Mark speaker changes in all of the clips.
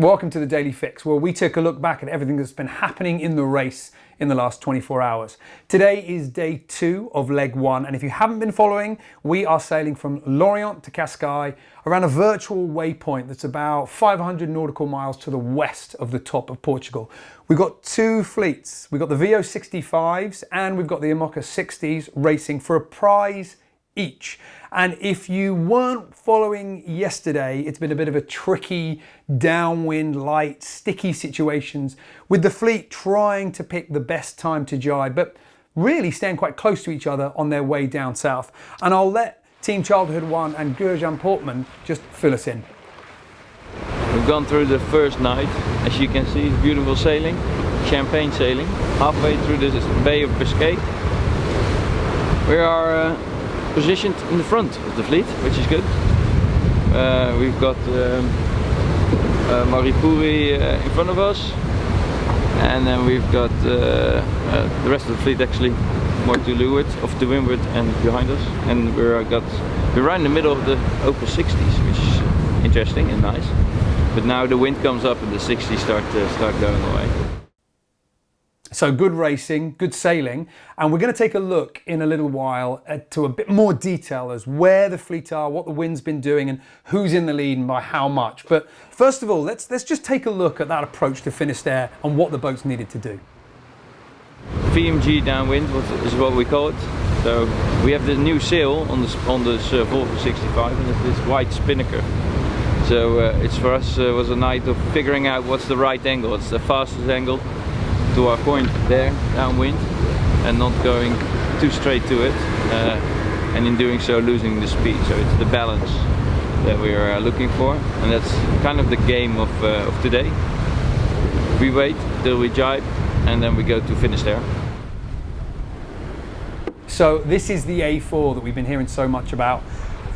Speaker 1: Welcome to the Daily Fix, where we take a look back at everything that's been happening in the race in the last 24 hours. Today is day 2 of leg 1, and if you haven't been following, we are sailing from Lorient to Cascais around a virtual waypoint that's about 500 nautical miles to the west of the top of Portugal. We've got 2 fleets. We've got the VO65s and we've got the Imoca 60s racing for a prize each. And if you weren't following yesterday, it's been a bit of a tricky downwind, light, sticky situations with the fleet trying to pick the best time to jibe, but really staying quite close to each other on their way down south. And I'll let Team Childhood 1 and Gurjan Portman just fill us in.
Speaker 2: We've gone through the first night. As you can see, it's beautiful sailing, champagne sailing, halfway through the Bay of Biscay. We are positioned in the front of the fleet, which is good. We've got Maripuri in front of us, and then we've got the rest of the fleet actually more to leeward, off to windward and behind us. And we're right in the middle of the open 60s, which is interesting and nice. But now the wind comes up and the 60s start going away.
Speaker 1: So good racing, good sailing, and we're going to take a look in a little while to a bit more detail as where the fleet are, what the wind's been doing, and who's in the lead and by how much. But first of all, let's just take a look at that approach to Finisterre and what the boats needed to do.
Speaker 2: VMG downwind is what we call it. So we have the new sail on this Volvo 65, and it's this white spinnaker. So it's for us was a night of figuring out what's the right angle. It's the fastest angle to our point there, downwind, and not going too straight to it, and in doing so losing the speed. So it's the balance that we are looking for, and that's kind of the game of today. We wait till we jibe, and then we go to Finisterre.
Speaker 1: So this is the A4 that we've been hearing so much about.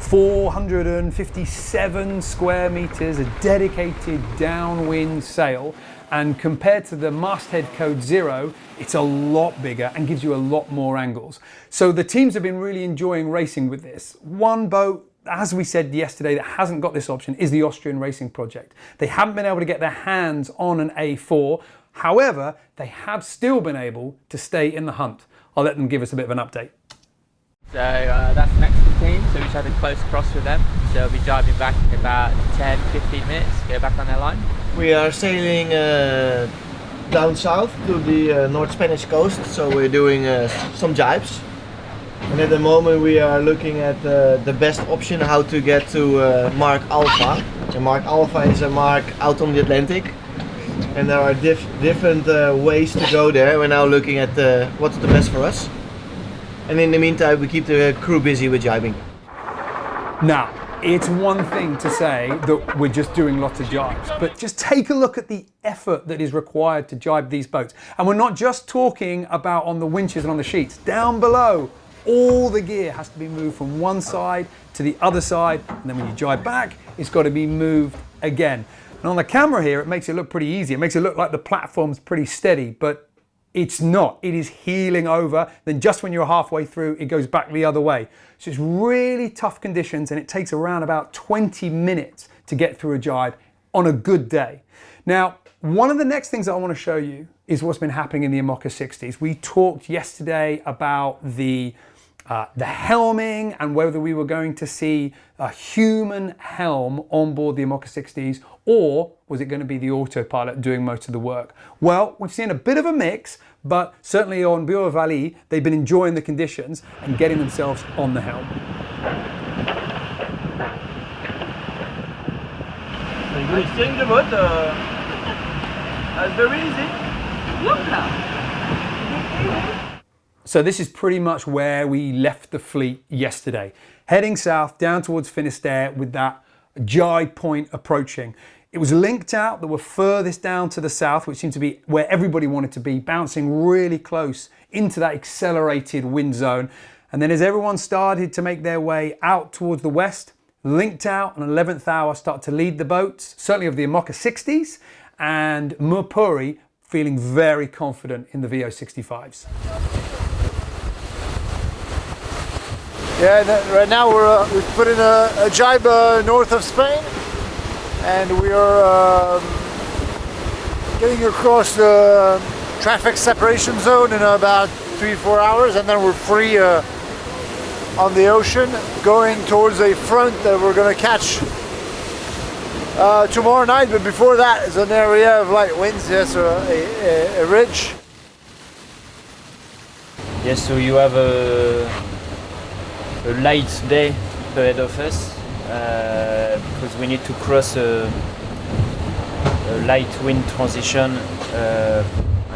Speaker 1: 457 square meters, a dedicated downwind sail, and compared to the masthead code 0, it's a lot bigger and gives you a lot more angles. So the teams have been really enjoying racing with this. One boat, as we said yesterday, that hasn't got this option is the Austrian Racing Project. They haven't been able to get their hands on an A4, however, they have still been able to stay in the hunt. I'll let them give us a bit of an update.
Speaker 3: So that's the Mexican team, so we just had a close cross with them. So we'll be driving back in about 10-15 minutes, go back on their line.
Speaker 4: We are sailing down south to the North Spanish coast, so we're doing some jibes. And at the moment we are looking at the best option how to get to Mark Alpha. And Mark Alpha is a mark out on the Atlantic. And there are different ways to go there. We're now looking at what's the best for us. And in the meantime, we keep the crew busy with jibing.
Speaker 1: Now, it's one thing to say that we're just doing lots of jibes, but just take a look at the effort that is required to jibe these boats. And we're not just talking about on the winches and on the sheets. Down below, all the gear has to be moved from one side to the other side, and then when you jibe back, it's got to be moved again. And on the camera here, it makes it look pretty easy. It makes it look like the platform's pretty steady, but it's not. It is heeling over. Then just when you're halfway through, it goes back the other way. So it's really tough conditions, and it takes around about 20 minutes to get through a jibe on a good day. Now, one of the next things that I want to show you is what's been happening in the Imoca 60s. We talked yesterday about the helming and whether we were going to see a human helm on board the Imoca 60s, or was it going to be the autopilot doing most of the work? Well, we've seen a bit of a mix, but certainly on Bureau Valley, they've been enjoying the conditions and getting themselves on the helm.
Speaker 4: I think the boat is very easy. Look now.
Speaker 1: So this is pretty much where we left the fleet yesterday, heading south down towards Finisterre with that jibe point approaching. It was linked out that were furthest down to the south, which seemed to be where everybody wanted to be, bouncing really close into that accelerated wind zone. And then as everyone started to make their way out towards the west, linked out on 11th hour start to lead the boats, certainly of the Imoca 60s, and Murpuri feeling very confident in the VO65s.
Speaker 5: Yeah, right now we've put in a jibe north of Spain, and we are getting across the traffic separation zone in about 3-4 hours, and then we're free on the ocean, going towards a front that we're going to catch tomorrow night. But before that is an area of light winds, yes, a ridge.
Speaker 6: Yes, so you have a light day ahead of us because we need to cross a light wind transition.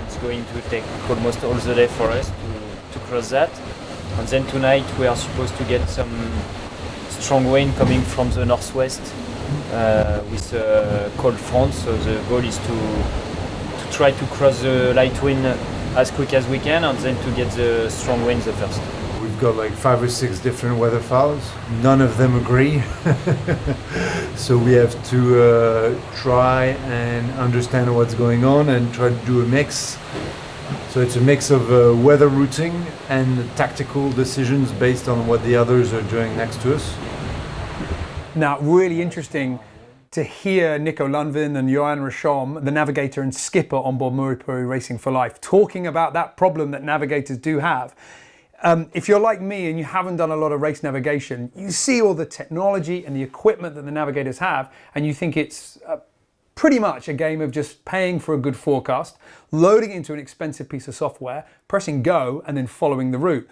Speaker 6: It's going to take almost all the day for us to cross that. And then tonight we are supposed to get some strong wind coming from the northwest with a cold front. So the goal is to try to cross the light wind as quick as we can, and then to get the strong winds the first.
Speaker 7: We've got like 5 or 6 different weather files. None of them agree. So we have to try and understand what's going on and try to do a mix. So it's a mix of weather routing and tactical decisions based on what the others are doing next to us.
Speaker 1: Now, really interesting to hear Nico Lundvin and Johan Rashom, the navigator and skipper on board Murray Racing for Life, talking about that problem that navigators do have. If you're like me and you haven't done a lot of race navigation, you see all the technology and the equipment that the navigators have, and you think it's pretty much a game of just paying for a good forecast, loading into an expensive piece of software, pressing go, and then following the route.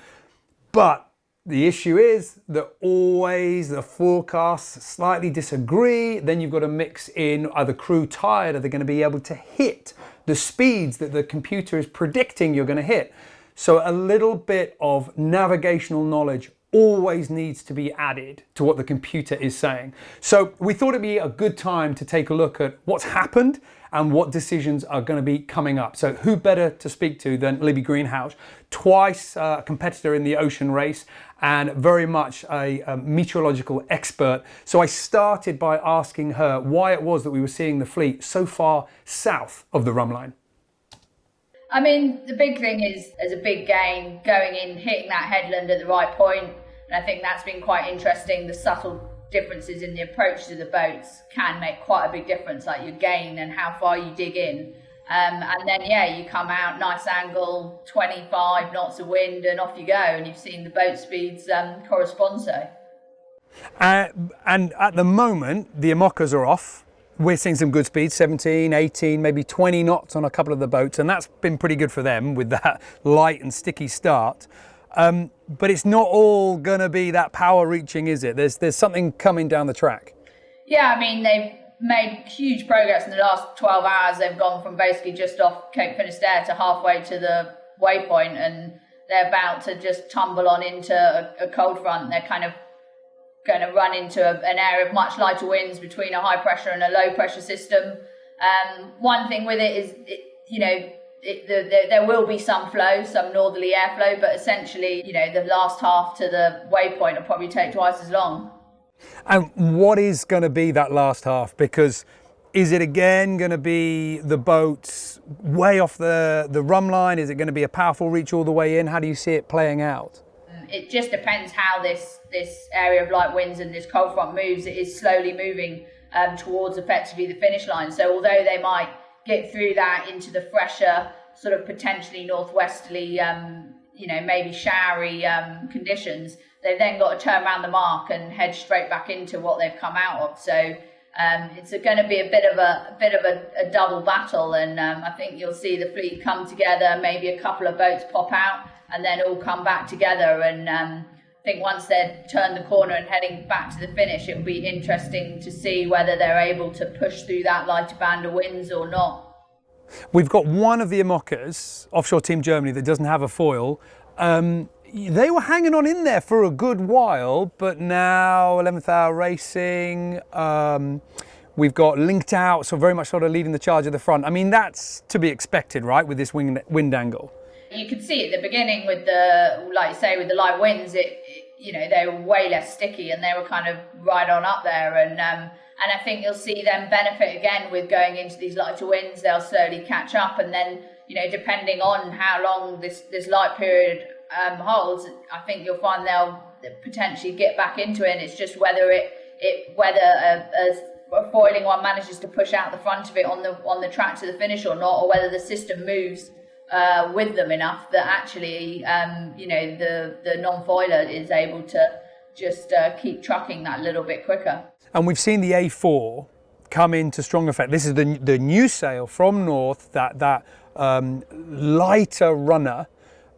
Speaker 1: But the issue is that always the forecasts slightly disagree. Then you've got to mix in, are the crew tired? Are they going to be able to hit the speeds that the computer is predicting you're going to hit? So a little bit of navigational knowledge always needs to be added to what the computer is saying. So we thought it'd be a good time to take a look at what's happened and what decisions are going to be coming up. So who better to speak to than Libby Greenhouse, twice a competitor in the ocean race and very much a meteorological expert. So I started by asking her why it was that we were seeing the fleet so far south of the Rumline.
Speaker 8: I mean, the big thing is, as a big game, going in, hitting that headland at the right point. And I think that's been quite interesting. The subtle differences in the approach to the boats can make quite a big difference, like your gain and how far you dig in. And then, yeah, you come out, nice angle, 25 knots of wind, and off you go. And you've seen the boat speeds correspond so.
Speaker 1: And at the moment, the Imocas are off. We're seeing some good speeds, 17, 18, maybe 20 knots on a couple of the boats, and that's been pretty good for them with that light and sticky start. But it's not all going to be that power reaching, is it? There's something coming down the track.
Speaker 8: Yeah, I mean, they've made huge progress in the last 12 hours. They've gone from basically just off Cape Finisterre to halfway to the waypoint, and they're about to just tumble on into a cold front. They're kind of going to run into an area of much lighter winds between a high pressure and a low pressure system. One thing with it is, there will be some flow, some northerly airflow, but essentially, the last half to the waypoint will probably take twice as long.
Speaker 1: And what is going to be that last half? Because is it again going to be the boats way off the Rumline? Is it going to be a powerful reach all the way in? How do you see it playing out?
Speaker 8: It just depends how this area of light winds and this cold front moves. It is slowly moving towards effectively the finish line. So although they might get through that into the fresher, sort of potentially northwesterly, maybe showery conditions, they've then got to turn around the mark and head straight back into what they've come out of. So it's going to be a bit of a double battle, and I think you'll see the fleet come together, maybe a couple of boats pop out, and then all come back together. And I think once they've turned the corner and heading back to the finish, it'll be interesting to see whether they're able to push through that lighter band of winds or not.
Speaker 1: We've got one of the Imocas, offshore Team Germany, that doesn't have a foil. They were hanging on in there for a good while, but now 11th Hour Racing, we've got Linked Out, so very much sort of leading the charge at the front. I mean, that's to be expected, right, with this wind angle?
Speaker 8: You could see at the beginning with the, like you say, with the light winds, they were way less sticky and they were kind of right on up there. And I think you'll see them benefit again with going into these lighter winds. They'll slowly catch up, and then, depending on how long this light period holds, I think you'll find they'll potentially get back into it. And it's just whether a foiling one manages to push out the front of it on the track to the finish or not, or whether the system moves with them enough that actually the non-foiler is able to just keep trucking that little bit quicker.
Speaker 1: And we've seen the A4 come into strong effect. This is the new sail from North, that lighter runner.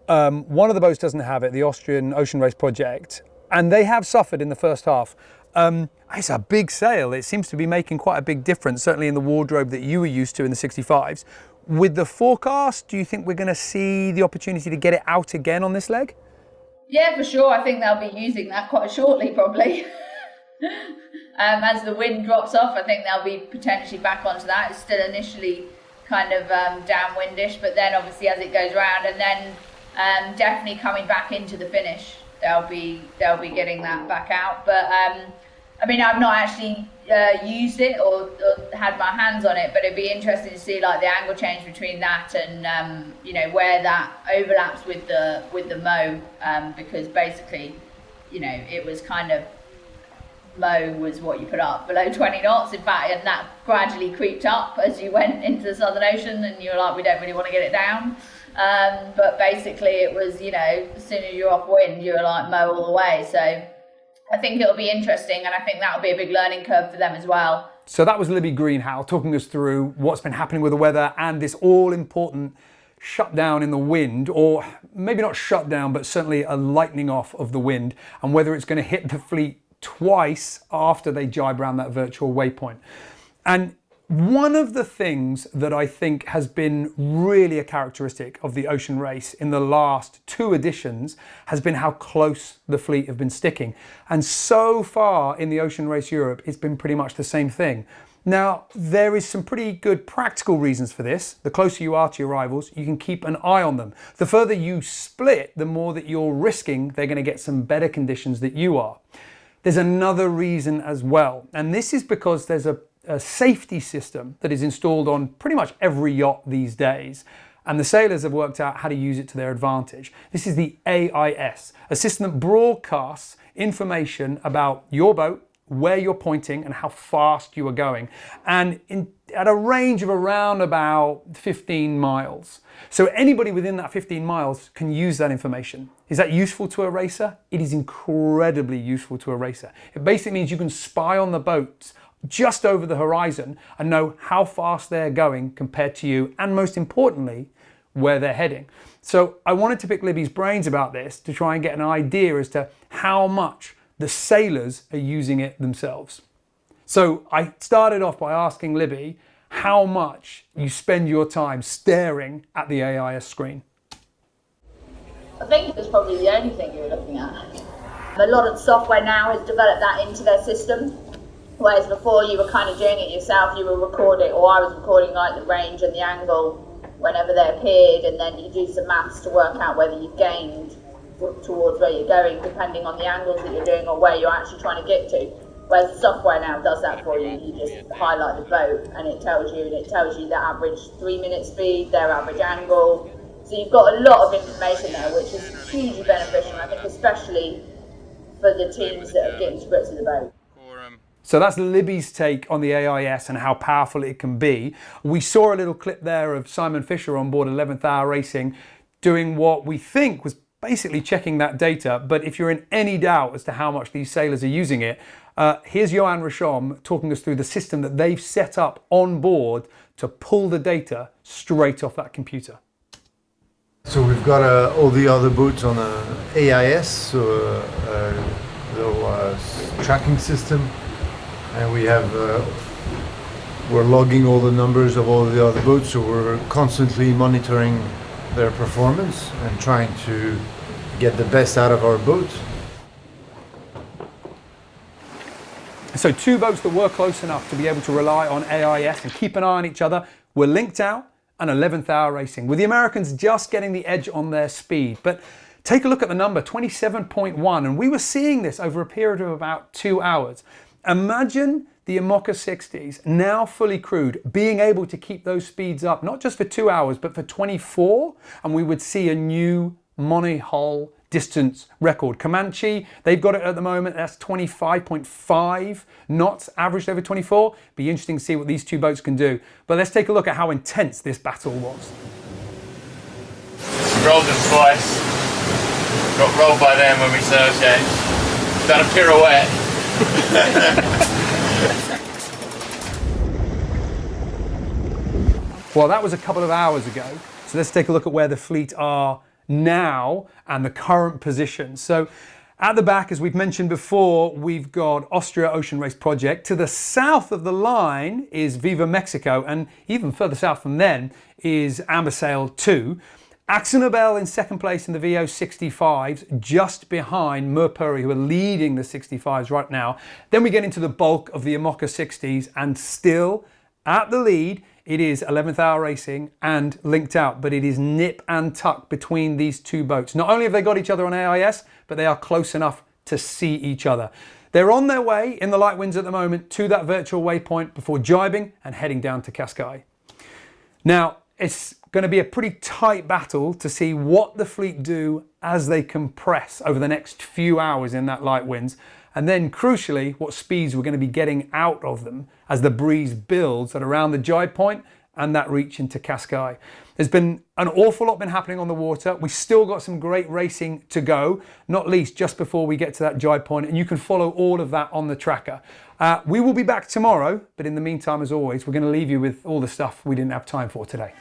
Speaker 1: One of the boats doesn't have it, the Austrian Ocean Race Project, and they have suffered in the first half. It's a big sail. It seems to be making quite a big difference, certainly in the wardrobe that you were used to in the 65s. With the forecast, do you think we're going to see the opportunity to get it out again on this leg?
Speaker 8: Yeah, for sure. I think they'll be using that quite shortly, probably. As the wind drops off, I think they'll be potentially back onto that. It's still initially kind of downwindish, but then obviously as it goes round, and then definitely coming back into the finish, they'll be getting that back out. But I mean, I've not actually used it or had my hands on it, but it'd be interesting to see like the angle change between that and where that overlaps with the Mo, because basically, it was kind of Mo was what you put up below 20 knots, in fact, and that gradually creeped up as you went into the Southern Ocean, and you were like, we don't really want to get it down. But basically, it was as soon as you're off wind, you were like Mo all the way. So I think it'll be interesting, and I think that'll be a big learning curve for them as well.
Speaker 1: So that was Libby Greenhow talking us through what's been happening with the weather and this all-important shutdown in the wind, or maybe not shutdown, but certainly a lightening off of the wind, and whether it's going to hit the fleet twice after they jibe around that virtual waypoint. And one of the things that I think has been really a characteristic of the Ocean Race in the last 2 editions has been how close the fleet have been sticking. And so far in the Ocean Race Europe, it's been pretty much the same thing. Now, there is some pretty good practical reasons for this. The closer you are to your rivals, you can keep an eye on them. The further you split, the more that you're risking they're going to get some better conditions than you are. There's another reason as well, and this is because there's a safety system that is installed on pretty much every yacht these days, and the sailors have worked out how to use it to their advantage. This is the AIS, a system that broadcasts information about your boat, where you're pointing and how fast you are going, and at a range of around about 15 miles. So anybody within that 15 miles can use that information. Is that useful to a racer? It is incredibly useful to a racer. It basically means you can spy on the boats just over the horizon and know how fast they're going compared to you, and most importantly, where they're heading. So I wanted to pick Libby's brains about this to try and get an idea as to how much the sailors are using it themselves. So I started off by asking Libby how much you spend your time staring at the AIS screen.
Speaker 8: I think it's probably the only thing you're looking at. A lot of software now has developed that into their system, whereas before you were kind of doing it yourself. You were recording, or I was recording like the range and the angle whenever they appeared, and then you do some maths to work out whether you've gained towards where you're going, depending on the angles that you're doing or where you're actually trying to get to. Whereas the software now does that for you. You just highlight the boat and it tells you the average 3-minute speed, their average angle. So you've got a lot of information there, which is hugely beneficial, I think, especially for the teams that are getting to grips with the boat.
Speaker 1: So that's Libby's take on the AIS and how powerful it can be. We saw a little clip there of Simon Fisher on board 11th Hour Racing doing what we think was basically checking that data. But if you're in any doubt as to how much these sailors are using it, here's Johan Rashom talking us through the system that they've set up on board to pull the data straight off that computer.
Speaker 7: So we've got all the other boats on AIS, so little tracking system, and we have we're logging all the numbers of all the other boats, so we're constantly monitoring their performance and trying to get the best out of our boats.
Speaker 1: So 2 boats that were close enough to be able to rely on AIS and keep an eye on each other were Linked Out and 11th Hour Racing, with the Americans just getting the edge on their speed. But take a look at the number, 27.1, and we were seeing this over a period of about 2 hours. Imagine the Imoca 60s, now fully crewed, being able to keep those speeds up, not just for 2 hours, but for 24, and we would see a new monohull distance record. Comanche, they've got it at the moment, that's 25.5 knots averaged over 24. Be interesting to see what these two boats can do. But let's take a look at how intense this battle was.
Speaker 9: Rolled them twice. Got rolled by them when we sail changed. Done a pirouette.
Speaker 1: Well, that was a couple of hours ago. So let's take a look at where the fleet are now and the current position. So at the back, as we've mentioned before, we've got Austria Ocean Race Project. To the south of the line is Viva Mexico, and even further south from then is Amber Sail 2. Axonabel in second place in the VO 65s, just behind Merpuri, who are leading the 65s right now. Then we get into the bulk of the Imoca 60s, and still at the lead, it is 11th Hour Racing and Linked Out, but it is nip and tuck between these two boats. Not only have they got each other on AIS, but they are close enough to see each other. They're on their way in the light winds at the moment to that virtual waypoint before jibing and heading down to Cascais. Now, it's going to be a pretty tight battle to see what the fleet do as they compress over the next few hours in that light winds. And then crucially, what speeds we're going to be getting out of them as the breeze builds at around the jibe point and that reach into Cascais. There's been an awful lot been happening on the water. We still got some great racing to go, not least just before we get to that jibe point, and you can follow all of that on the tracker. We will be back tomorrow, but in the meantime, as always, we're going to leave you with all the stuff we didn't have time for today.